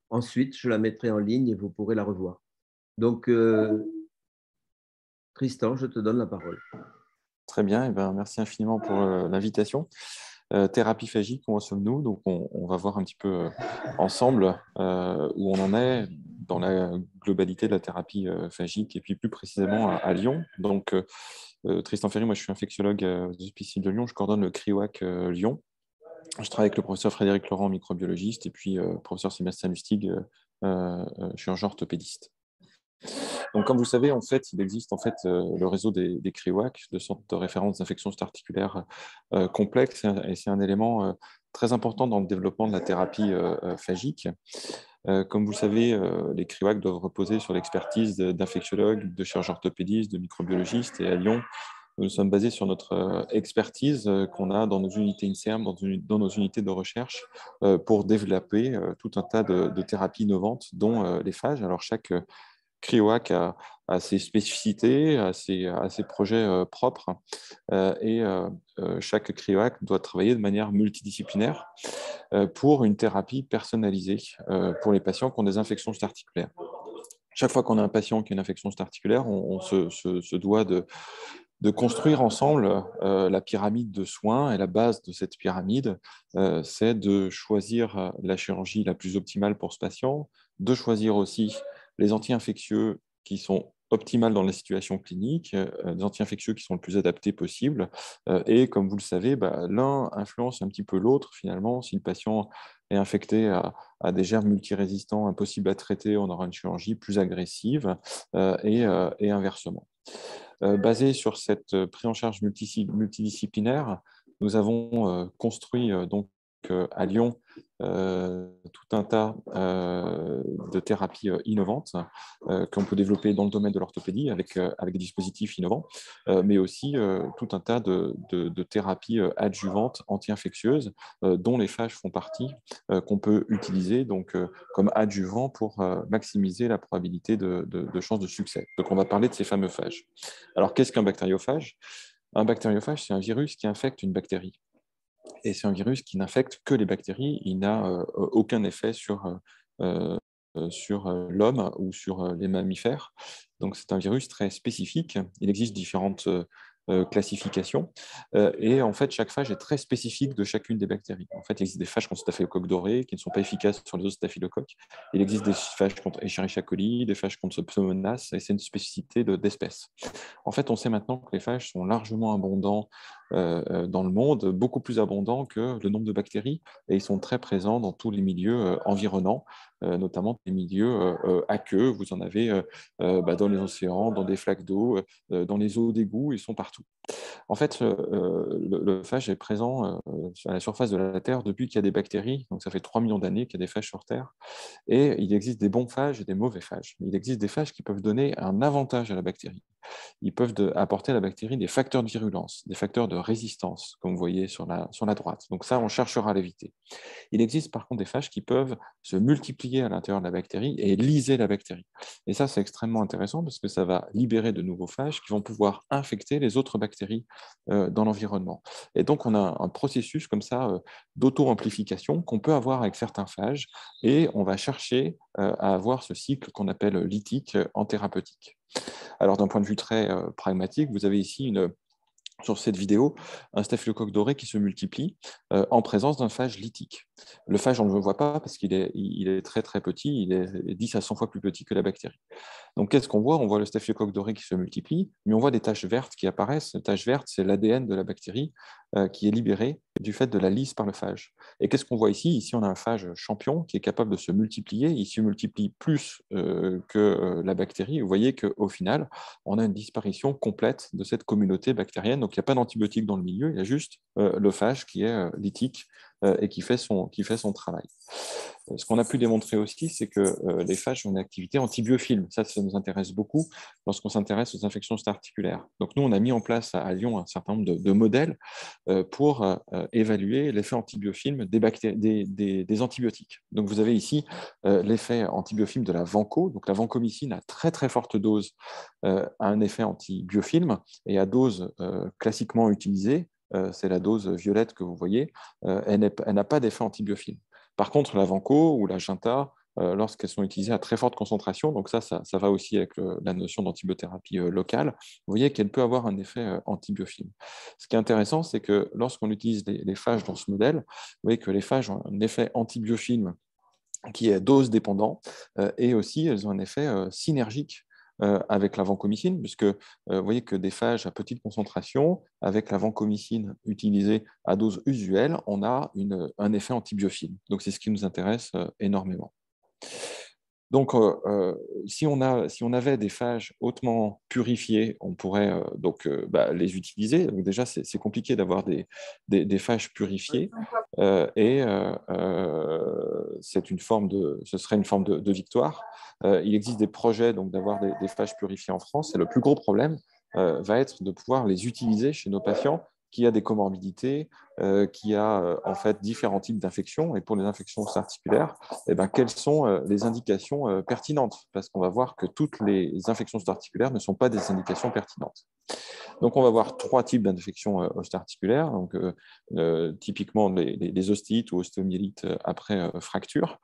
Ensuite, je la mettrai en ligne et vous pourrez la revoir. Donc, Tristan, je te donne la parole. Très bien, et ben, merci infiniment pour l'invitation. Thérapie phagique, où en sommes-nous? Donc, on va voir un petit peu ensemble où on en est dans la globalité de la thérapie phagique et puis plus précisément à Lyon. Donc, Tristan Ferry, moi je suis infectiologue aux Hospices de Lyon, je coordonne le CRIWAC Lyon. Je travaille avec le professeur Frédéric Laurent, microbiologiste, et puis le professeur Sébastien Lustig, chirurgien orthopédiste. Donc, comme vous le savez, en fait, il existe en fait, le réseau des CRIWAC, de centres de référence d'infections articulaires complexes, et c'est un élément très important dans le développement de la thérapie phagique. Comme vous le savez, les CRIWAC doivent reposer sur l'expertise d'infectiologues, de chirurgiens orthopédistes, de microbiologistes, et à Lyon, nous sommes basés sur notre expertise qu'on a dans nos unités INSERM, dans nos unités de recherche, pour développer tout un tas de thérapies innovantes, dont les phages. Alors, chaque CRIWAC a ses spécificités, a ses projets propres, et chaque CRIWAC doit travailler de manière multidisciplinaire pour une thérapie personnalisée pour les patients qui ont des infections articulaires. Chaque fois qu'on a un patient qui a une infection articulaire, on se doit de construire ensemble la pyramide de soins. Et la base de cette pyramide, c'est de choisir la chirurgie la plus optimale pour ce patient, de choisir aussi les anti-infectieux qui sont optimales dans la situation clinique, des anti-infectieux qui sont le plus adaptés possible. Et comme vous le savez, l'un influence un petit peu l'autre finalement. Si le patient est infecté à des germes multirésistants impossibles à traiter, on aura une chirurgie plus agressive et inversement. Basé sur cette prise en charge multidisciplinaire, nous avons construit donc à Lyon tout un tas de thérapies innovantes qu'on peut développer dans le domaine de l'orthopédie avec des dispositifs innovants, mais aussi tout un tas de thérapies adjuvantes anti-infectieuses dont les phages font partie, qu'on peut utiliser donc, comme adjuvant pour maximiser la probabilité de chance de succès. Donc on va parler de ces fameux phages. Alors, qu'est-ce qu'un bactériophage? Un bactériophage, c'est un virus qui infecte une bactérie. Et c'est un virus qui n'infecte que les bactéries. Il n'a aucun effet sur l'homme ou sur les mammifères. Donc, c'est un virus très spécifique. Il existe différentes classifications. Et en fait, chaque phage est très spécifique de chacune des bactéries. En fait, il existe des phages contre staphylocoque doré qui ne sont pas efficaces sur les autres staphylocoques. Il existe des phages contre Escherichia coli, des phages contre Pseudomonas, et c'est une spécificité d'espèces. En fait, on sait maintenant que les phages sont largement abondants dans le monde, beaucoup plus abondants que le nombre de bactéries, et ils sont très présents dans tous les milieux environnants, notamment les milieux aqueux. Vous en avez dans les océans, dans des flaques d'eau, dans les eaux d'égout, ils sont partout. En fait, le phage est présent à la surface de la Terre depuis qu'il y a des bactéries, donc ça fait 3 millions d'années qu'il y a des phages sur Terre, et il existe des bons phages et des mauvais phages. Il existe des phages qui peuvent donner un avantage à la bactérie. Ils peuvent apporter à la bactérie des facteurs de virulence, des facteurs de résistance, comme vous voyez sur la droite. Donc ça, on cherchera à l'éviter. Il existe par contre des phages qui peuvent se multiplier à l'intérieur de la bactérie et lyser la bactérie. Et ça, c'est extrêmement intéressant parce que ça va libérer de nouveaux phages qui vont pouvoir infecter les autres bactéries dans l'environnement. Et donc, on a un processus comme ça d'auto-amplification qu'on peut avoir avec certains phages, et on va chercher à avoir ce cycle qu'on appelle lytique en thérapeutique. Alors, d'un point de vue très pragmatique, vous avez ici sur cette vidéo, un staphylocoque doré qui se multiplie en présence d'un phage lytique. Le phage, on ne le voit pas parce qu'il est très très petit, il est 10 à 100 fois plus petit que la bactérie. Donc, qu'est-ce qu'on voit? On voit le staphylocoque doré qui se multiplie, mais on voit des taches vertes qui apparaissent. Ces taches vertes, c'est l'ADN de la bactérie qui est libéré du fait de la lyse par le phage. Et qu'est-ce qu'on voit ici? Ici, on a un phage champion qui est capable de se multiplier. Il se multiplie plus que la bactérie. Vous voyez qu'au final, on a une disparition complète de cette communauté bactérienne. Donc, il n'y a pas d'antibiotique dans le milieu, il y a juste le phage qui est lytique et qui fait son travail. Ce qu'on a pu démontrer aussi, c'est que les phages ont une activité antibiofilm. Ça nous intéresse beaucoup lorsqu'on s'intéresse aux infections articulaires. Donc nous, on a mis en place à Lyon un certain nombre de modèles pour évaluer l'effet antibiofilm des antibiotiques. Donc vous avez ici l'effet antibiofilm de la vanco. Donc la vancomycine à très très forte dose a un effet antibiofilm, et à dose classiquement utilisée, c'est la dose violette que vous voyez, elle n'a pas d'effet antibiofilm. Par contre, la vanco ou la ginta lorsqu'elles sont utilisées à très forte concentration. Donc ça va aussi avec la notion d'antibiothérapie locale. Vous voyez qu'elle peut avoir un effet antibiofilm. Ce qui est intéressant, c'est que lorsqu'on utilise les phages dans ce modèle, vous voyez que les phages ont un effet antibiofilm qui est dose dépendant, et aussi elles ont un effet synergique avec la vancomycine, puisque vous voyez que des phages à petite concentration, avec la vancomycine utilisée à dose usuelle, on a un effet antibiofilm. Donc c'est ce qui nous intéresse énormément. Donc, si on avait des phages hautement purifiés, on pourrait les utiliser. Donc déjà, c'est compliqué d'avoir des phages purifiés, et ce serait une forme de victoire. Il existe des projets donc d'avoir des phages purifiés en France, et le plus gros problème va être de pouvoir les utiliser chez nos patients qui a des comorbidités, qui a en fait différents types d'infections. Et pour les infections articulaires, quelles sont les indications pertinentes? Parce qu'on va voir que toutes les infections articulaires ne sont pas des indications pertinentes. Donc, on va voir 3 types d'infections osteoarticulaires, donc, typiquement les ostéites ou ostéomyélites après fracture.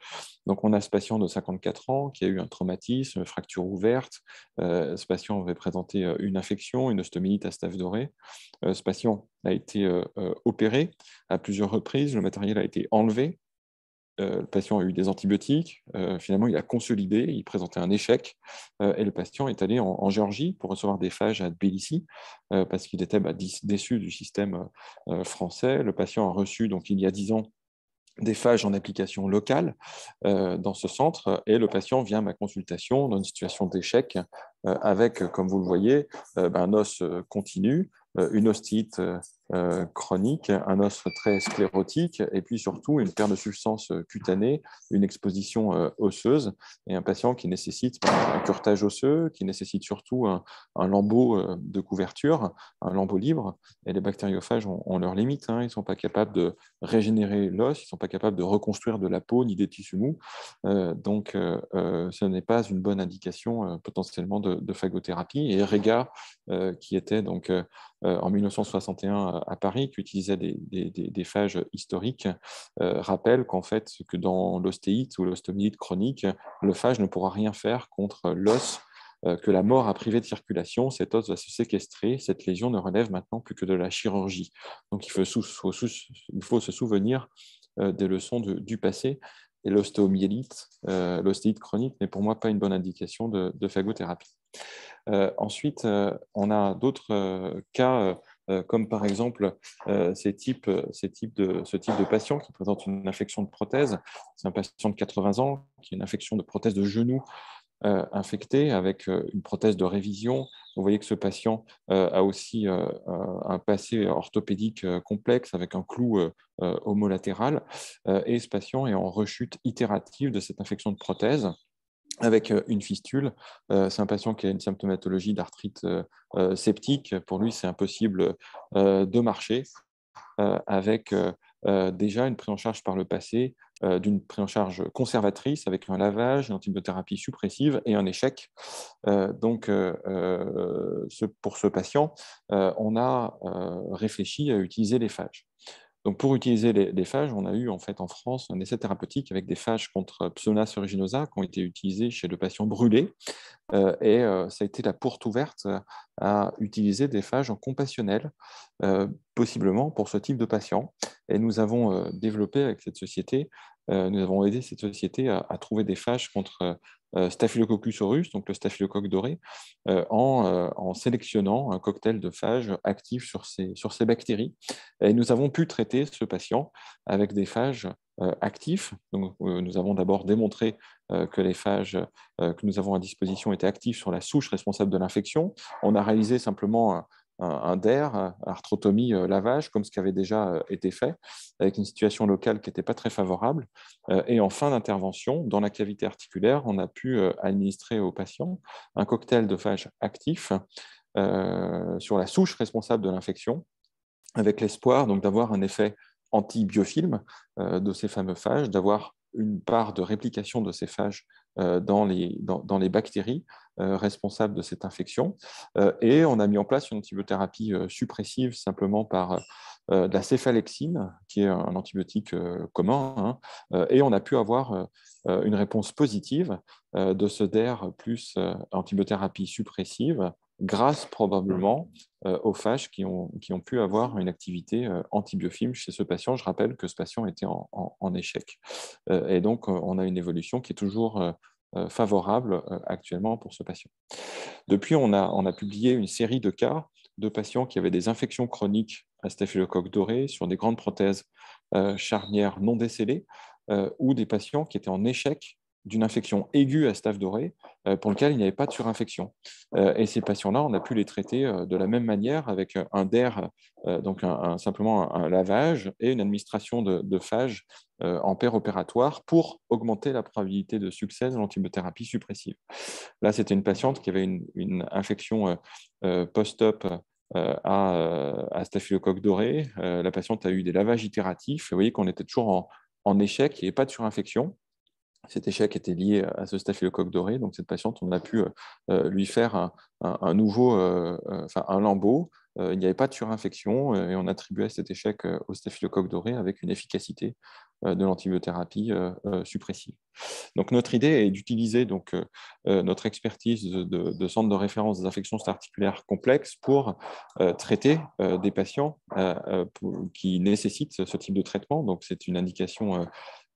Donc, on a ce patient de 54 ans qui a eu un traumatisme, une fracture ouverte. Ce patient avait présenté une infection, une ostéomyélite à staph doré. Ce patient a été opéré à plusieurs reprises, le matériel a été enlevé. Le patient a eu des antibiotiques, finalement il a consolidé, il présentait un échec, et le patient est allé en Géorgie pour recevoir des phages à Tbilissi, parce qu'il était déçu du système français. Le patient a reçu, donc il y a 10 ans, des phages en application locale dans ce centre, et le patient vient à ma consultation dans une situation d'échec avec, comme vous le voyez, un os continu, une ostite chronique, un os très sclérotique, et puis surtout une perte de substance cutanée, une exposition osseuse, et un patient qui nécessite un curetage osseux, qui nécessite surtout un lambeau de couverture, un lambeau libre. Et les bactériophages ont leurs limites, hein. Ils ne sont pas capables de régénérer l'os, ils ne sont pas capables de reconstruire de la peau ni des tissus mous. Donc, ce n'est pas une bonne indication potentiellement de phagothérapie. Et Rega, qui était donc en 1961 à Paris, qui utilisait des phages historiques, rappelle qu'en fait, que dans l'ostéite ou l'ostéomyélite chronique, le phage ne pourra rien faire contre l'os que la mort a privé de circulation. Cet os va se séquestrer. Cette lésion ne relève maintenant plus que de la chirurgie. Donc, il faut se souvenir des leçons du passé. Et l'ostéomyélite, l'ostéite chronique, n'est pour moi pas une bonne indication de phagothérapie. Ensuite, on a d'autres cas, comme par exemple ce type de patient qui présente une infection de prothèse. C'est un patient de 80 ans qui a une infection de prothèse de genou infectée avec une prothèse de révision. Vous voyez que ce patient a aussi un passé orthopédique complexe avec un clou homolatéral, et ce patient est en rechute itérative de cette infection de prothèse avec une fistule. C'est un patient qui a une symptomatologie d'arthrite septique. Pour lui, c'est impossible de marcher, avec déjà une prise en charge par le passé, d'une prise en charge conservatrice avec un lavage, une antibiothérapie suppressive et un échec. Pour ce patient, on a réfléchi à utiliser les phages. Donc, pour utiliser les phages, on a eu en fait en France un essai thérapeutique avec des phages contre Pseudomonas aeruginosa qui ont été utilisés chez le patient brûlé. Ça a été la porte ouverte à utiliser des phages en compassionnel, possiblement pour ce type de patient. Et nous avons développé avec cette société, nous avons aidé cette société à trouver des phages contre Staphylococcus aureus, donc le staphylocoque doré, en sélectionnant un cocktail de phages actifs sur ces bactéries. Et nous avons pu traiter ce patient avec des phages actifs. Donc, nous avons d'abord démontré que les phages que nous avons à disposition étaient actifs sur la souche responsable de l'infection. On a réalisé simplement un DER, arthrotomie, lavage, comme ce qui avait déjà été fait, avec une situation locale qui n'était pas très favorable. Et en fin d'intervention, dans la cavité articulaire, on a pu administrer au patient un cocktail de phages actifs sur la souche responsable de l'infection, avec l'espoir donc d'avoir un effet anti-biofilm de ces fameux phages, d'avoir une part de réplication de ces phages dans les bactéries responsables de cette infection. Et on a mis en place une antibiothérapie suppressive simplement par de la céphalexine, qui est un antibiotique commun, hein, et on a pu avoir une réponse positive de ce DER plus antibiothérapie suppressive, grâce probablement aux phages qui ont pu avoir une activité antibiofilm chez ce patient. Je rappelle que ce patient était en échec. Et donc, on a une évolution qui est toujours favorable actuellement pour ce patient. Depuis, on a publié une série de cas de patients qui avaient des infections chroniques à staphylocoque doré sur des grandes prothèses charnières non décellées ou des patients qui étaient en échec d'une infection aiguë à staph doré pour lequel il n'y avait pas de surinfection. Et ces patients-là, on a pu les traiter de la même manière avec un DER, donc simplement un lavage et une administration de phages en opératoire pour augmenter la probabilité de succès de l'antibiothérapie suppressive. Là, c'était une patiente qui avait une infection post-op à staphylocoque doré. La patiente a eu des lavages itératifs. Vous voyez qu'on était toujours en échec, il n'y avait pas de surinfection. Cet échec était lié à ce staphylocoque doré. Donc, cette patiente, on a pu lui faire un nouveau, un lambeau. Il n'y avait pas de surinfection et on attribuait cet échec au staphylocoque doré avec une efficacité de l'antibiothérapie suppressive. Donc, notre idée est d'utiliser notre expertise de centre de référence des infections articulaires complexes pour traiter des patients qui nécessitent ce type de traitement. Donc, c'est une indication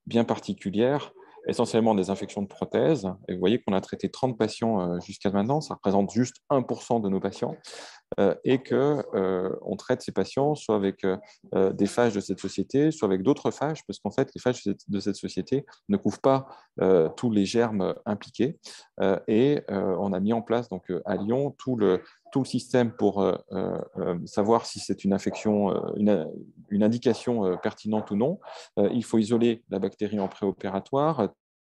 bien particulière, essentiellement des infections de prothèses. Et vous voyez qu'on a traité 30 patients jusqu'à maintenant, ça représente juste 1% de nos patients, et qu'on traite ces patients soit avec des phages de cette société, soit avec d'autres phages, parce qu'en fait, les phages de cette société ne couvrent pas tous les germes impliqués. Et on a mis en place donc, à Lyon tout le système pour savoir si c'est une infection, une indication pertinente ou non. Il faut isoler la bactérie en préopératoire,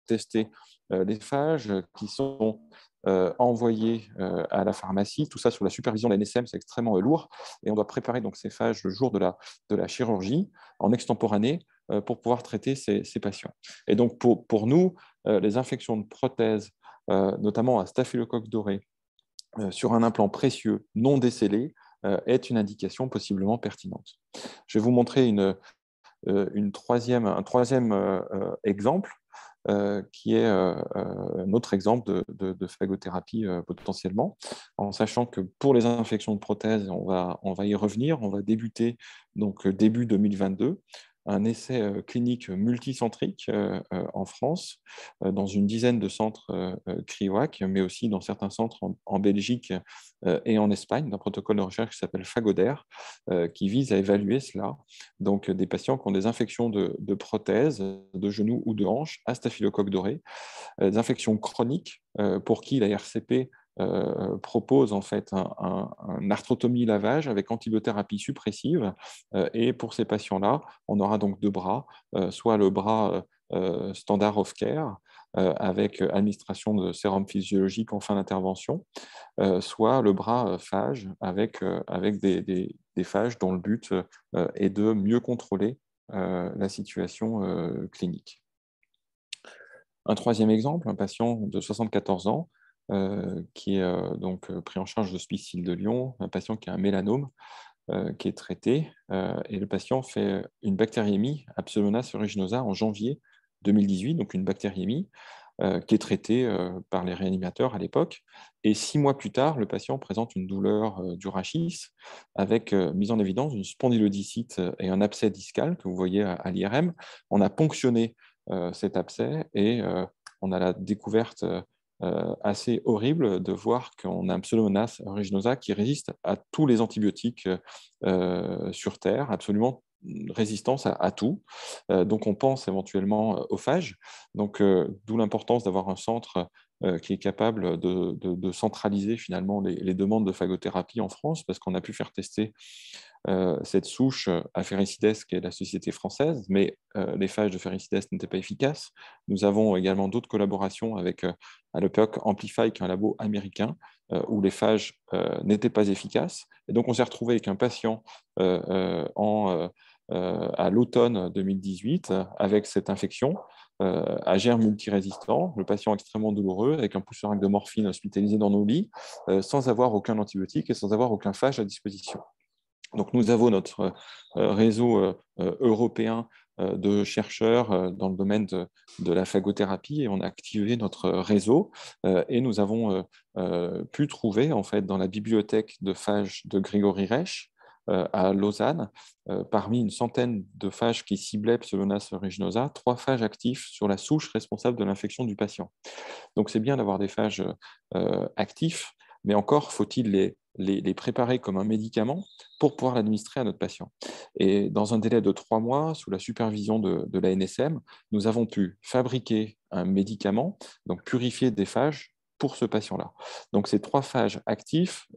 tester les phages qui sont envoyés à la pharmacie, tout ça sous la supervision de la NSM, c'est extrêmement lourd, et on doit préparer donc ces phages le jour de la chirurgie en extemporané pour pouvoir traiter ces patients. Et donc pour nous, les infections de prothèses, notamment à staphylocoque doré, sur un implant précieux non décellé, est une indication possiblement pertinente. Je vais vous montrer un troisième exemple qui est un autre exemple de phagothérapie potentiellement, en sachant que pour les infections de prothèses, on va y revenir, on va débuter donc début 2022 un essai clinique multicentrique en France, dans une dizaine de centres CRIWAC, mais aussi dans certains centres en Belgique et en Espagne, d'un protocole de recherche qui s'appelle Phagoder, qui vise à évaluer cela. Donc, des patients qui ont des infections de prothèses, de genoux ou de hanches, à staphylocoque doré, des infections chroniques pour qui la RCP propose en fait un arthrotomie lavage avec antibiothérapie suppressive. Et pour ces patients-là, on aura donc deux bras, soit le bras standard of care, avec administration de sérum physiologique en fin d'intervention, soit le bras phage avec des phages dont le but est de mieux contrôler la situation clinique. Un troisième exemple, un patient de 74 ans qui est donc pris en charge d'Hospice Île de Lyon, un patient qui a un mélanome qui est traité, et le patient fait une bactériémie à Pseudomonas aeruginosa en janvier 2018, donc une bactériémie qui est traitée par les réanimateurs à l'époque. Et 6 mois plus tard, le patient présente une douleur du rachis avec mise en évidence d'une spondylodicite et un abcès discal que vous voyez à l'IRM. On a ponctionné cet abcès et on a la découverte assez horrible de voir qu'on a un Pseudomonas aeruginosa qui résiste à tous les antibiotiques sur Terre, absolument résistance à tout. Donc, on pense éventuellement aux phages. Donc, d'où l'importance d'avoir un centre qui est capable de centraliser finalement les demandes de phagothérapie en France, parce qu'on a pu faire tester cette souche à Ferricides, qui est la société française, mais les phages de Ferricides n'étaient pas efficaces. Nous avons également d'autres collaborations avec à l'époque Amplify, qui est un labo américain, où les phages n'étaient pas efficaces. Et donc, on s'est retrouvé avec un patient à l'automne 2018 avec cette infection à germes multirésistants, le patient extrêmement douloureux, avec un pousseringue de morphine hospitalisé dans nos lits, sans avoir aucun antibiotique et sans avoir aucun phage à disposition. Donc, nous avons notre réseau européen de chercheurs dans le domaine de la phagothérapie et on a activé notre réseau et nous avons pu trouver en fait dans la bibliothèque de phages de Grégory Reich à Lausanne, parmi une centaine de phages qui ciblaient Pseudomonas aeruginosa, 3 phages actifs sur la souche responsable de l'infection du patient. Donc c'est bien d'avoir des phages actifs, mais encore faut-il les préparer comme un médicament pour pouvoir l'administrer à notre patient. Et dans un délai de 3 mois, sous la supervision de la NSM, nous avons pu fabriquer un médicament, donc purifier des phages pour ce patient-là. Donc ces 3 phages actifs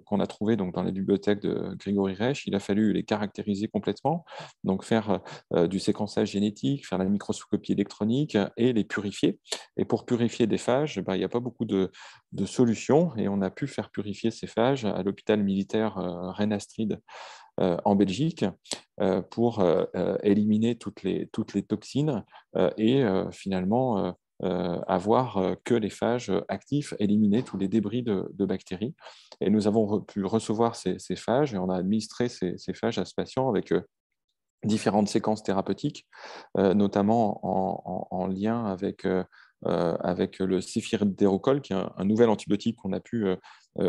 qu'on a trouvés donc, dans les bibliothèques de Grégory Reich, il a fallu les caractériser complètement, donc faire du séquençage génétique, faire la microscopie électronique et les purifier. Et pour purifier des phages, il n'y a pas beaucoup de solutions et on a pu faire purifier ces phages à l'hôpital militaire Rennes-Astrid en Belgique pour éliminer toutes les toxines et finalement avoir que les phages actifs, éliminer tous les débris de bactéries. Et nous avons pu recevoir ces phages et on a administré ces phages à ce patient avec différentes séquences thérapeutiques, notamment en lien avec le céphirotérocol, qui est un nouvel antibiotique qu'on a pu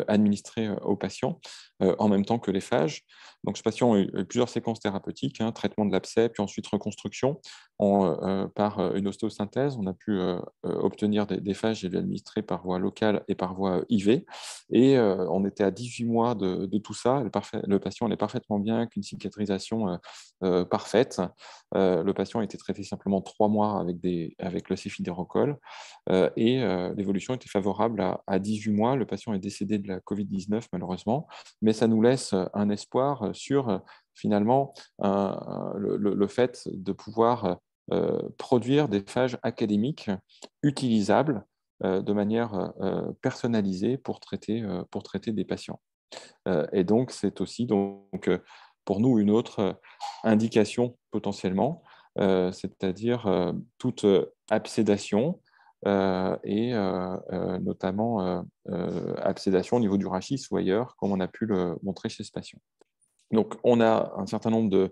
administrer aux patients, en même temps que les phages. Donc, ce patient a eu plusieurs séquences thérapeutiques, traitement de l'abcès, puis ensuite reconstruction. Par une ostéosynthèse, on a pu obtenir des phages et les administrer par voie locale et par voie IV. Et on était à 18 mois de tout ça. Le patient allait parfaitement bien, qu'une cicatrisation parfaite. Le patient a été traité simplement 3 mois avec le céphidérocol et l'évolution était favorable à 18 mois. Le patient est décédé de la Covid-19 malheureusement, mais ça nous laisse un espoir sur finalement le fait de pouvoir produire des phages académiques utilisables de manière personnalisée pour traiter des patients. Et donc, c'est aussi pour nous une autre indication potentiellement, c'est-à-dire toute absédation et notamment absédation au niveau du rachis ou ailleurs, comme on a pu le montrer chez ce patient. Donc, on a un certain nombre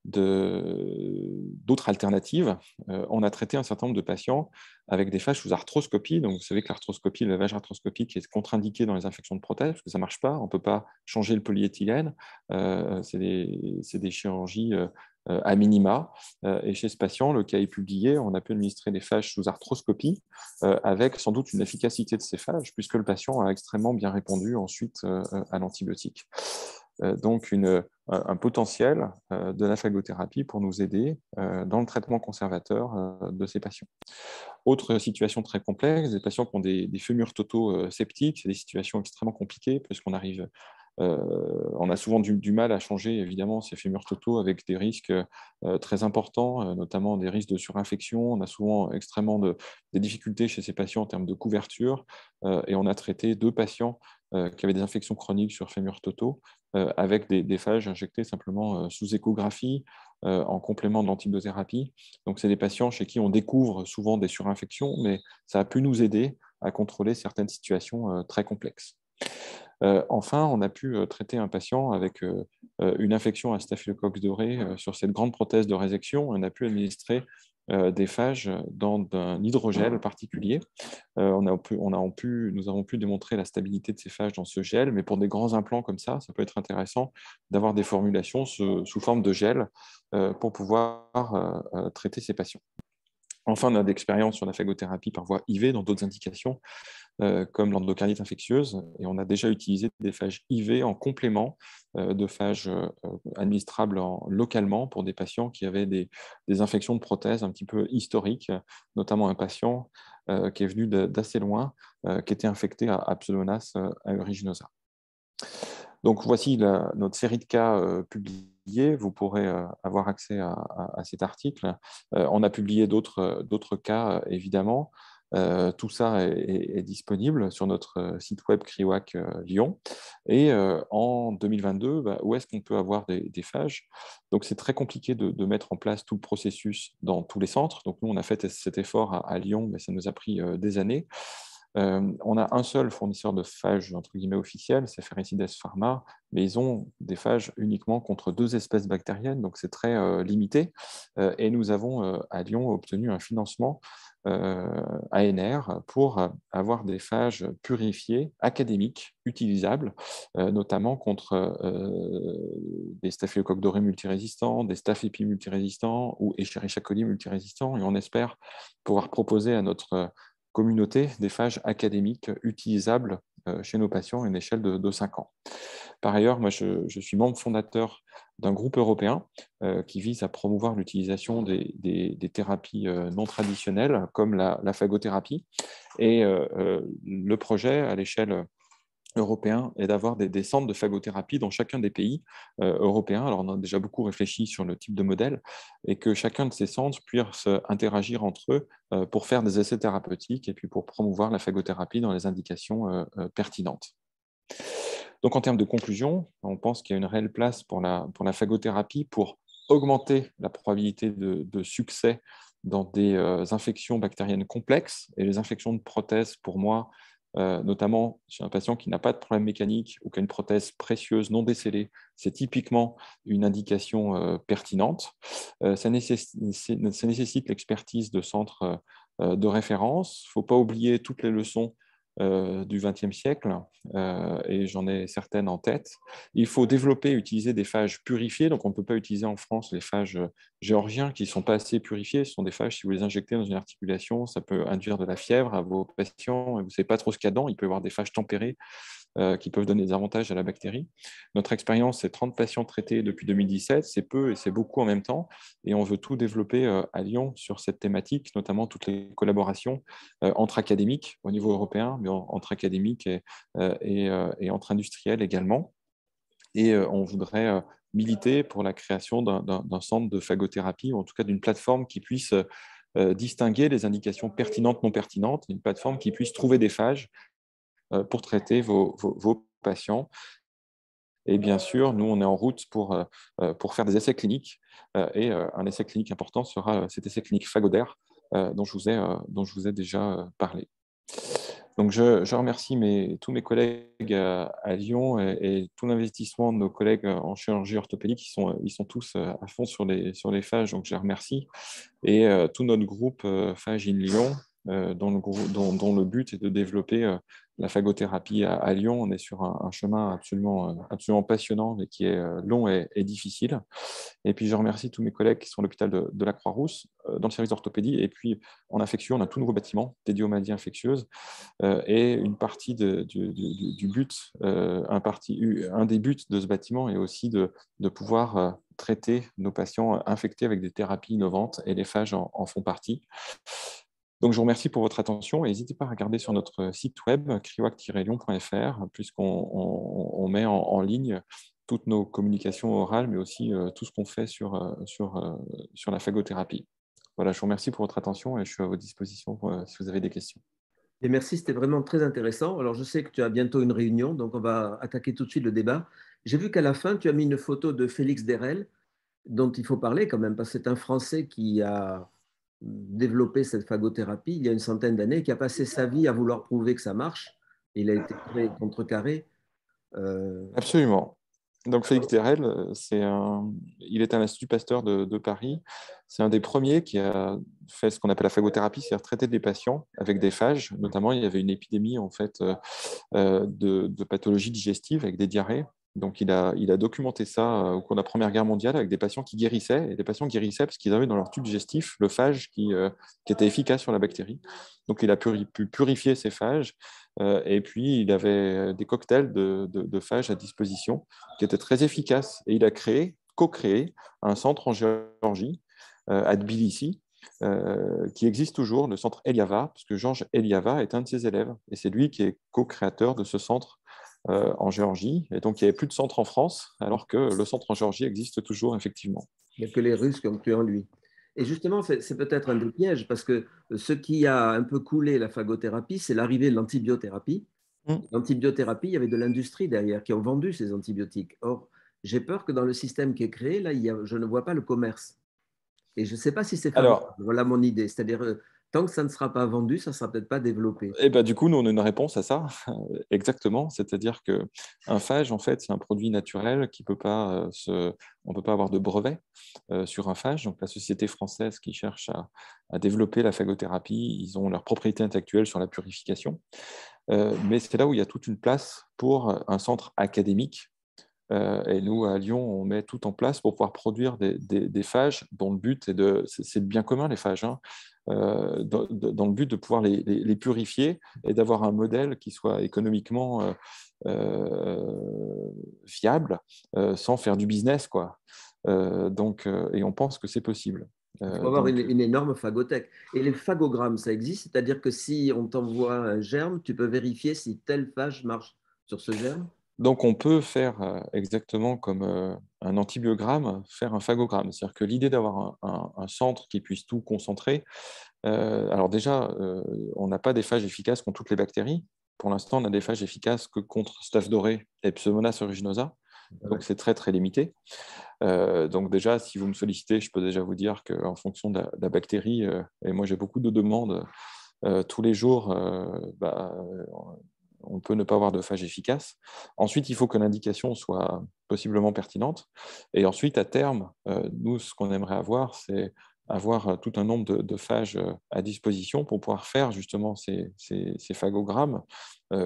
d'autres alternatives. On a traité un certain nombre de patients avec des phages sous arthroscopie. Donc, vous savez que l'arthroscopie, le lavage arthroscopique est contre-indiqué dans les infections de prothèses parce que ça ne marche pas. On ne peut pas changer le polyéthylène. C'est des chirurgies à minima. Et chez ce patient, le cas est publié, on a pu administrer des phages sous arthroscopie avec sans doute une efficacité de ces phages puisque le patient a extrêmement bien répondu ensuite à l'antibiotique. Donc, un potentiel de la phagothérapie pour nous aider dans le traitement conservateur de ces patients. Autre situation très complexe, des patients qui ont des fémurs totaux septiques, c'est des situations extrêmement compliquées puisqu'on arrive, on a souvent du mal à changer évidemment ces fémurs totaux avec des risques très importants, notamment des risques de surinfection. On a souvent des difficultés chez ces patients en termes de couverture et on a traité 2 patients qui avaient des infections chroniques sur fémurs totaux avec des phages injectés simplement sous échographie en complément de l'antibiothérapie. Donc, c'est des patients chez qui on découvre souvent des surinfections, mais ça a pu nous aider à contrôler certaines situations très complexes. Enfin, on a pu traiter un patient avec une infection à Staphylococcus doré sur cette grande prothèse de résection. On a pu administrer des phages dans un hydrogel particulier. Nous avons pu démontrer la stabilité de ces phages dans ce gel, mais pour des grands implants comme ça peut être intéressant d'avoir des formulations sous forme de gel pour pouvoir traiter ces patients. Enfin, on a d'expérience sur la phagothérapie par voie IV dans d'autres indications, comme l'endocardite infectieuse, et on a déjà utilisé des phages IV en complément de phages administrables localement pour des patients qui avaient des infections de prothèses un petit peu historiques, notamment un patient qui est venu d'assez loin, qui était infecté à Pseudomonas aeruginosa. Donc, voici notre série de cas publiés. Vous pourrez avoir accès à cet article. On a publié d'autres cas, évidemment. Tout ça est disponible sur notre site web CRIWAC Lyon. Et en 2022, où est-ce qu'on peut avoir des phages? Donc, c'est très compliqué de mettre en place tout le processus dans tous les centres. Donc, nous, on a fait cet effort à Lyon, mais ça nous a pris des années. On a un seul fournisseur de phages entre guillemets officiel, c'est Ferricides Pharma, mais ils ont des phages uniquement contre 2 espèces bactériennes, donc c'est très limité. Et nous avons à Lyon obtenu un financement ANR pour avoir des phages purifiés, académiques, utilisables, notamment contre des staphylocoques dorés multirésistants, des staph epi multirésistants ou Escherichia coli multirésistants. Et on espère pouvoir proposer à notre communauté des phages académiques utilisables chez nos patients à une échelle de 5 ans. Par ailleurs, moi, je suis membre fondateur d'un groupe européen qui vise à promouvoir l'utilisation des thérapies non traditionnelles, comme la phagothérapie. Et le projet, à l'échelle européenne, est d'avoir des centres de phagothérapie dans chacun des pays européens. Alors, on a déjà beaucoup réfléchi sur le type de modèle, et que chacun de ces centres puisse interagir entre eux pour faire des essais thérapeutiques et puis pour promouvoir la phagothérapie dans les indications pertinentes. Donc, en termes de conclusion, on pense qu'il y a une réelle place pour la phagothérapie pour augmenter la probabilité de succès dans des infections bactériennes complexes. Et les infections de prothèses, pour moi, notamment chez un patient qui n'a pas de problème mécanique ou qui a une prothèse précieuse non décellée, c'est typiquement une indication pertinente. Ça nécessite l'expertise de centres de référence. Il ne faut pas oublier toutes les leçons du XXe siècle, et j'en ai certaines en tête. Il faut développer et utiliser des phages purifiés. Donc, on ne peut pas utiliser en France les phages géorgiens qui ne sont pas assez purifiés. Ce sont des phages, si vous les injectez dans une articulation, ça peut induire de la fièvre à vos patients. Vous ne savez pas trop ce qu'il y a dedans. Il peut y avoir des phages tempérés qui peuvent donner des avantages à la bactérie. Notre expérience, c'est 30 patients traités depuis 2017. C'est peu et c'est beaucoup en même temps. Et on veut tout développer à Lyon sur cette thématique, notamment toutes les collaborations entre académiques au niveau européen, mais entre académiques et entre industriels également. Et on voudrait militer pour la création d'un centre de phagothérapie, ou en tout cas d'une plateforme qui puisse distinguer les indications pertinentes, non pertinentes, une plateforme qui puisse trouver des phages pour traiter vos patients. Et bien sûr, nous, on est en route pour faire des essais cliniques. Et un essai clinique important sera cet essai clinique Phagoder dont je vous ai déjà parlé. Donc, je remercie tous mes collègues à Lyon et tout l'investissement de nos collègues en chirurgie orthopédique. Ils sont tous à fond sur les phages, donc je les remercie. Et tout notre groupe Phage in Lyon, dont le but est de développer la phagothérapie à Lyon. On est sur un chemin absolument passionnant, mais qui est long et difficile. Et puis, je remercie tous mes collègues qui sont à l'hôpital de la Croix-Rousse, dans le service d'orthopédie. Et puis, en infectieux, on a un tout nouveau bâtiment dédié aux maladies infectieuses. Et une partie du but, un des buts de ce bâtiment est aussi de pouvoir traiter nos patients infectés avec des thérapies innovantes, et les phages en font partie. Donc, je vous remercie pour votre attention et n'hésitez pas à regarder sur notre site web cryoac-lyon.fr, puisqu'on met en ligne toutes nos communications orales, mais aussi tout ce qu'on fait sur la phagothérapie. Voilà, je vous remercie pour votre attention et je suis à votre disposition si vous avez des questions. Et merci, c'était vraiment très intéressant. Alors, je sais que tu as bientôt une réunion, donc on va attaquer tout de suite le débat. J'ai vu qu'à la fin, tu as mis une photo de Félix Derel, dont il faut parler quand même, parce que c'est un Français qui a développé cette phagothérapie il y a une centaine d'années, qui a passé sa vie à vouloir prouver que ça marche. Il a été très contrecarré. Absolument. Donc, Félix Derel, il est à l'Institut Pasteur de Paris. C'est un des premiers qui a fait ce qu'on appelle la phagothérapie, c'est-à-dire traiter des patients avec des phages. Notamment, il y avait une épidémie en fait, de pathologies digestives avec des diarrhées. Donc, il a documenté ça au cours de la Première Guerre mondiale avec des patients qui guérissaient. Et des patients guérissaient parce qu'ils avaient dans leur tube digestif le phage qui était efficace sur la bactérie. Donc, il a pu purifier ces phages. Et puis, il avait des cocktails de phages à disposition qui étaient très efficaces. Et il a co-créé un centre en Géorgie, à Tbilissi, qui existe toujours, le centre Eliava, parce que Georges Eliava est un de ses élèves. Et c'est lui qui est co-créateur de ce centre en Géorgie. Et donc, il n'y avait plus de centre en France, alors que le centre en Géorgie existe toujours, effectivement. Il n'y a que les Russes qui ont cru en lui. Et justement, c'est peut-être un des pièges, parce que ce qui a un peu coulé la phagothérapie, c'est l'arrivée de l'antibiothérapie. L'antibiothérapie, il y avait de l'industrie derrière qui ont vendu ces antibiotiques. Or, j'ai peur que dans le système qui est créé, là, je ne vois pas le commerce. Et je ne sais pas si c'est favorable. Alors, Voilà mon idée. C'est-à-dire, Tant que ça ne sera pas vendu, ça ne sera peut-être pas développé. Et ben, du coup, nous, on a une réponse à ça, exactement. C'est-à-dire qu'un phage, en fait, c'est un produit naturel qui peut pas, on ne peut pas avoir de brevet sur un phage. Donc, la société française qui cherche à développer la phagothérapie, ils ont leur propriété intellectuelle sur la purification. Mais c'est là où il y a toute une place pour un centre académique. Et nous, à Lyon, on met tout en place pour pouvoir produire des phages dont le but est c'est le bien commun, les phages, hein, dans le but de pouvoir les purifier et d'avoir un modèle qui soit économiquement viable sans faire du business, quoi. Et on pense que c'est possible. Il faut avoir une énorme phagothèque. Et les phagogrammes, ça existe, c'est-à-dire que si on t'envoie un germe, tu peux vérifier si tel phage marche sur ce germe. Donc, on peut faire exactement comme un antibiogramme, faire un phagogramme. C'est-à-dire que l'idée d'avoir un centre qui puisse tout concentrer, alors déjà, on n'a pas des phages efficaces contre toutes les bactéries. Pour l'instant, on a des phages efficaces que contre Staph doré et Pseudomonas aeruginosa. Donc, c'est très, très limité. Donc déjà, si vous me sollicitez, je peux déjà vous dire qu'en fonction de la bactérie, et moi j'ai beaucoup de demandes tous les jours, on peut ne pas avoir de phage efficace. Ensuite, il faut que l'indication soit possiblement pertinente. Et ensuite, à terme, nous, ce qu'on aimerait avoir, c'est avoir tout un nombre de phages à disposition pour pouvoir faire justement ces phagogrammes,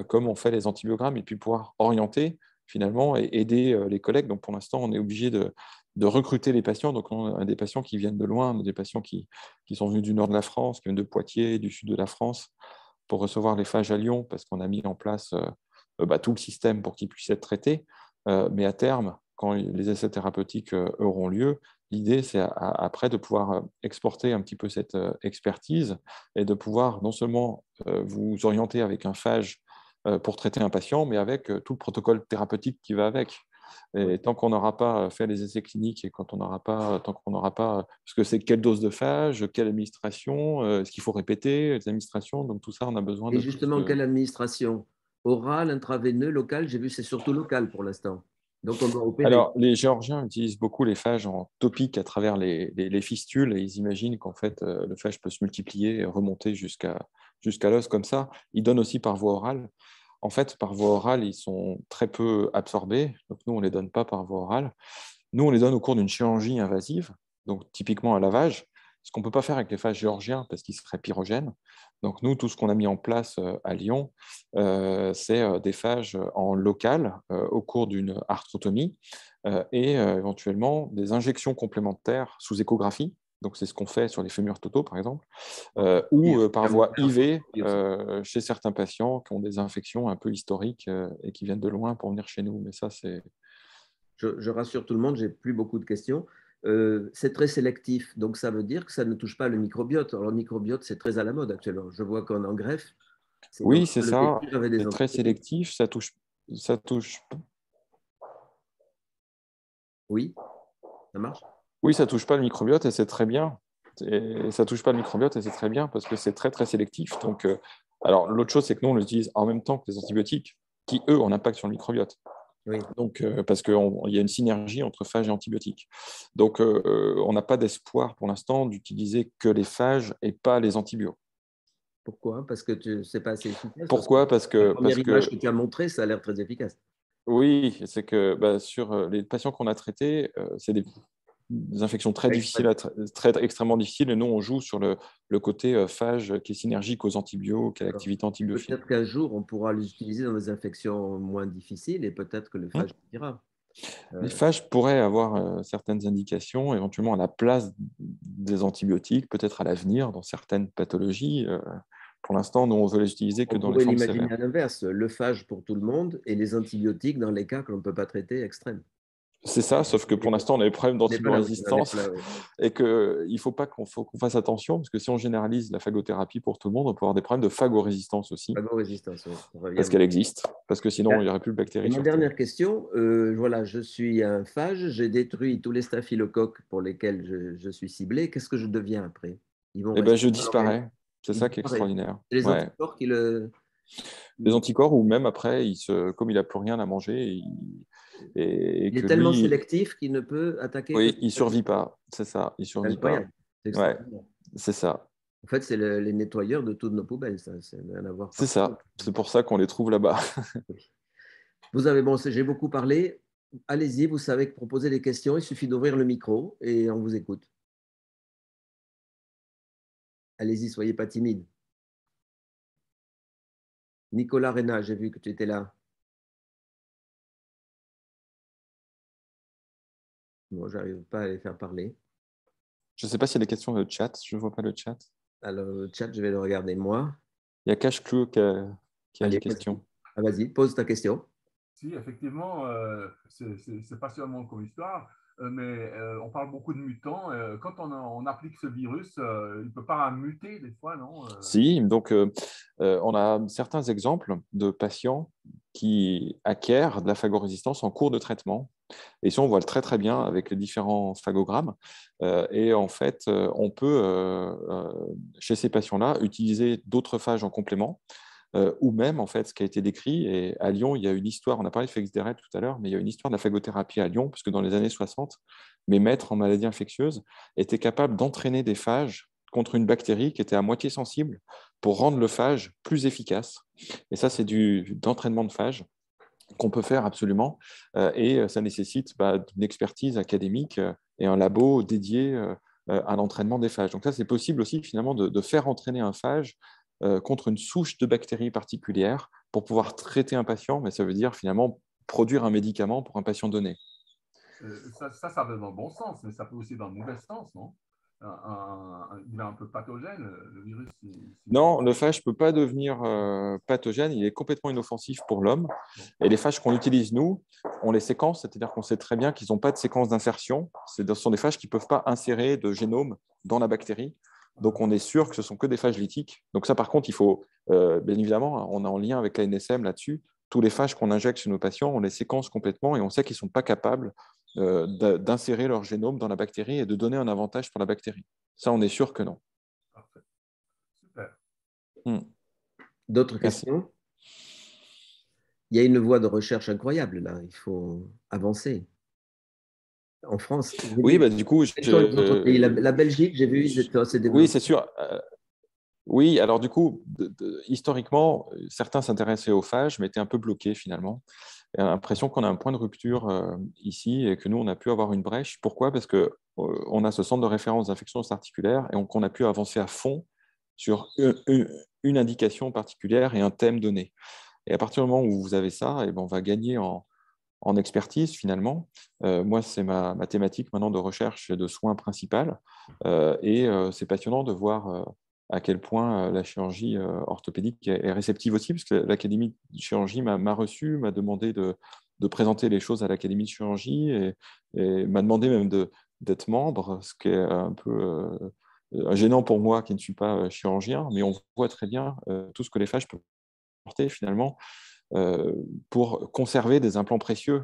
comme on fait les antibiogrammes, et puis pouvoir orienter finalement et aider les collègues. Donc pour l'instant, on est obligé de recruter les patients. Donc on a des patients qui viennent de loin, des patients qui sont venus du nord de la France, qui viennent de Poitiers, du sud de la France, pour recevoir les phages à Lyon, parce qu'on a mis en place tout le système pour qu'ils puissent être traités. Mais à terme, quand les essais thérapeutiques auront lieu, l'idée, c'est après de pouvoir exporter un petit peu cette expertise et de pouvoir non seulement vous orienter avec un phage pour traiter un patient, mais avec tout le protocole thérapeutique qui va avec. Et tant qu'on n'aura pas fait les essais cliniques et tant qu'on n'aura pas, parce que c'est quelle dose de phage, quelle administration, est-ce qu'il faut répéter les administrations, donc tout ça, on a besoin Et de plus justement, de... quelle administration? Orale, intraveineux, local? J'ai vu, c'est surtout local pour l'instant. Donc, on doit opérer. Alors, les Géorgiens utilisent beaucoup les phages en topique à travers les fistules et ils imaginent qu'en fait, le phage peut se multiplier et remonter jusqu'à l'os comme ça. Ils donnent aussi par voie orale. En fait, par voie orale, ils sont très peu absorbés. Donc, nous, on ne les donne pas par voie orale. Nous, on les donne au cours d'une chirurgie invasive, donc typiquement un lavage, ce qu'on ne peut pas faire avec les phages géorgiens parce qu'ils seraient pyrogènes. Donc nous, tout ce qu'on a mis en place à Lyon, c'est des phages en local au cours d'une arthrotomie et éventuellement des injections complémentaires sous échographie. Donc c'est ce qu'on fait sur les fémurs totaux, par exemple, ou par voie IV chez certains patients qui ont des infections un peu historiques et qui viennent de loin pour venir chez nous. Mais ça, c'est... Je rassure tout le monde, j'ai plus beaucoup de questions. C'est très sélectif, donc ça veut dire que ça ne touche pas le microbiote. Alors, le microbiote, c'est très à la mode actuellement. Je vois qu'en greffe, c'est donc Oui, c'est le ça. tétire avec des C'est très antibiotiques. sélectif. Ça touche, Oui, ça marche. oui, ça touche pas le microbiote et c'est très bien. Et ça touche pas le microbiote et c'est très bien parce que c'est très très sélectif. Donc, alors l'autre chose, c'est que nous on l'utilise en même temps que les antibiotiques, qui eux ont un impact sur le microbiote. Oui. Donc, parce qu'il y a une synergie entre phages et antibiotiques. Donc, on n'a pas d'espoir pour l'instant d'utiliser que les phages et pas les antibiotiques. Pourquoi? Parce que c'est pas assez efficace. Parce que Pourquoi? la première image que tu as montrée, ça a l'air très efficace. Oui, c'est que sur les patients qu'on a traités, c'est des infections très difficiles, extrêmement difficiles, et nous, on joue sur le côté phage qui est synergique aux antibiotiques, qui a Alors, l'activité antibiophile. peut-être qu'un jour, on pourra l'utiliser dans des infections moins difficiles et peut-être que le Hein, phage ira. les Euh, phages pourraient avoir certaines indications, éventuellement à la place des antibiotiques, peut-être à l'avenir, dans certaines pathologies. Pour l'instant, nous, on veut les utiliser que on dans les pourrait formes l'imaginer sévères. à l'inverse, le phage pour tout le monde et les antibiotiques dans les cas que l'on ne peut pas traiter extrêmes. C'est ça, sauf que pour l'instant, on a des problèmes On n'est pas là, oui, on n'est d'antibiorésistance pas là, oui. et qu'il faut pas faut qu'on fasse attention parce que si on généralise la phagothérapie pour tout le monde, on peut avoir des problèmes de phagorésistance aussi Phagorésistance, oui, ça revient parce bien. qu'elle existe, parce que sinon, il n'y aurait plus de Et bactéries ma sur Terre. dernière question, voilà, je suis un phage, j'ai détruit tous les staphylocoques pour lesquels je suis ciblé. Qu'est-ce que je deviens après? Ils vont Eh ben, rester je dans l'organisme. disparais. C'est Ils ça qui est disparaissent. extraordinaire. C'est les Ouais. anticorps qui le. Les qui- anticorps, ou même après, comme il n'a plus rien à manger et Il est que tellement lui, sélectif qu'il ne peut attaquer que. oui, il survit pas. C'est ça, il C'est survit pas. incroyable. C'est Ouais, extraordinaire. c'est ça. En fait, c'est les nettoyeurs de toutes nos poubelles, ça. C'est rien à voir C'est partout. ça. C'est pour ça qu'on les trouve là-bas. Vous avez, bon, j'ai beaucoup parlé. Allez-y, vous savez que pour poser des questions, il suffit d'ouvrir le micro et on vous écoute. Allez-y, soyez pas timide. Nicolas Reyna, j'ai vu que tu étais là. Bon, j'arrive pas à les faire parler. Je ne sais pas s'il y a des questions dans le chat. Je ne vois pas le chat. Alors, le chat, je vais le regarder moi. Il y a Cash Clou qui a des Allez, vas-y. questions. Ah, vas-y, pose ta question. Si, effectivement, c'est passionnant comme histoire, mais on parle beaucoup de mutants. Quand on applique ce virus, il ne peut pas muter des fois, non? Si, donc on a certains exemples de patients qui acquièrent de la phagorésistance en cours de traitement. Et ça, on voit très très bien avec les différents phagogrammes. Et en fait, on peut, chez ces patients-là, utiliser d'autres phages en complément. Ou même, en fait, ce qui a été décrit, et à Lyon, il y a une histoire, on a parlé de Félix Deret tout à l'heure, mais il y a une histoire de la phagothérapie à Lyon, puisque dans les années 60, mes maîtres en maladies infectieuses étaient capables d'entraîner des phages contre une bactérie qui était à moitié sensible pour rendre le phage plus efficace. Et ça, c'est d'entraînement de phage qu'on peut faire absolument, et ça nécessite une expertise académique et un labo dédié à l'entraînement des phages. Donc ça, c'est possible aussi finalement de faire entraîner un phage contre une souche de bactéries particulière pour pouvoir traiter un patient, mais ça veut dire finalement produire un médicament pour un patient donné. Ça va dans le bon sens, mais ça peut aussi dans le mauvais sens, non? Il est un peu pathogène, le virus. Non, le phage ne peut pas devenir pathogène, il est complètement inoffensif pour l'homme. Et les phages qu'on utilise, nous, on les séquence, c'est-à-dire qu'on sait très bien qu'ils n'ont pas de séquence d'insertion. Ce sont des phages qui ne peuvent pas insérer de génome dans la bactérie. Donc, on est sûr que ce ne sont que des phages lytiques. Donc ça, par contre, il faut, bien évidemment, on est en lien avec la NSM là-dessus. Tous les phages qu'on injecte chez nos patients, on les séquence complètement et on sait qu'ils ne sont pas capables d'insérer leur génome dans la bactérie et de donner un avantage pour la bactérie. Ça, on est sûr que non. Parfait. Super. D'autres Merci. questions? Il y a une voie de recherche incroyable là, il faut avancer. En France, oui, du coup, la Belgique, j'ai vu, c'est développé. Oui, c'est sûr. Oui, alors du coup, historiquement, certains s'intéressaient aux phages, mais étaient un peu bloqués finalement. Et on a l'impression qu'on a un point de rupture ici et que nous, on a pu avoir une brèche. Pourquoi? Parce qu'on a ce centre de référence d'infections articulaires et qu'on a pu avancer à fond sur une indication particulière et un thème donné. Et à partir du moment où vous avez ça, on va gagner en expertise finalement. Moi, c'est ma thématique maintenant de recherche et de soins principale. Et c'est passionnant de voir à quel point la chirurgie orthopédique est réceptive aussi, parce que l'Académie de chirurgie m'a reçu, m'a demandé de présenter les choses à l'Académie de chirurgie et m'a demandé même d'être membre, ce qui est un peu gênant pour moi qui ne suis pas chirurgien, mais on voit très bien tout ce que les phages peuvent porter finalement pour conserver des implants précieux.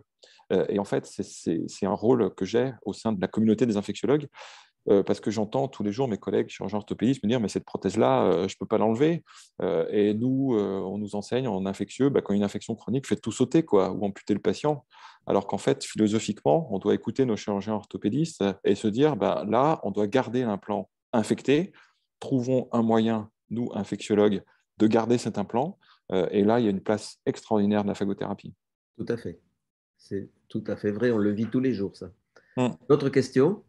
Et en fait, c'est un rôle que j'ai au sein de la communauté des infectiologues, parce que j'entends tous les jours mes collègues chirurgiens orthopédistes me dire mais cette prothèse-là, je ne peux pas l'enlever. Et nous, on nous enseigne en infectieux, quand une infection chronique, faites tout sauter quoi, ou amputer le patient. Alors qu'en fait, philosophiquement, on doit écouter nos chirurgiens orthopédistes et se dire là, on doit garder l'implant infecté. Trouvons un moyen, nous, infectiologues, de garder cet implant. Et là, il y a une place extraordinaire de la phagothérapie. Tout à fait. C'est tout à fait vrai. On le vit tous les jours, ça. Hum. D'autres questions?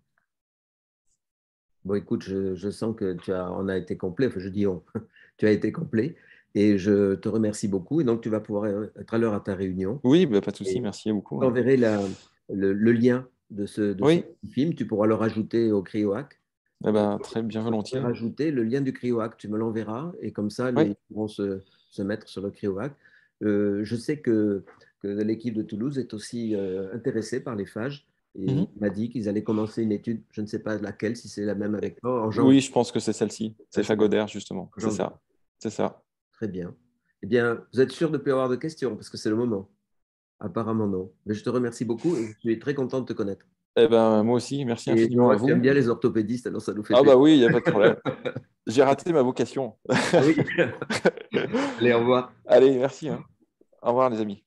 Bon, écoute, je sens que on a été complet. Enfin, je dis on. Tu as été complet. Et je te remercie beaucoup. Et donc, tu vas pouvoir être à l'heure à ta réunion. Oui, pas de souci. Et Merci beaucoup. je t'enverrai le lien de ce film. Tu pourras le rajouter au CryoHack. Très bien volontiers. Rajouter le lien du CryoHack, tu me l'enverras et comme ça, ils pourront se mettre sur le CryoHack. Je sais que l'équipe de Toulouse est aussi intéressée par les phages et il m'a dit qu'ils allaient commencer une étude, je ne sais pas laquelle, si c'est la même avec toi, en janvier. Oui, je pense que c'est celle-ci. C'est Phagodaire, justement. C'est ça. C'est ça. Très bien. Eh bien, vous êtes sûr de ne plus avoir de questions parce que c'est le moment. Apparemment, non. Mais je te remercie beaucoup et je suis très content de te connaître. Moi aussi, merci infiniment à vous. J'aime bien les orthopédistes, alors ça nous fait plaisir. Ah oui, il n'y a pas de problème. J'ai raté ma vocation. Oui. Allez, au revoir. Allez, merci. Au revoir, les amis.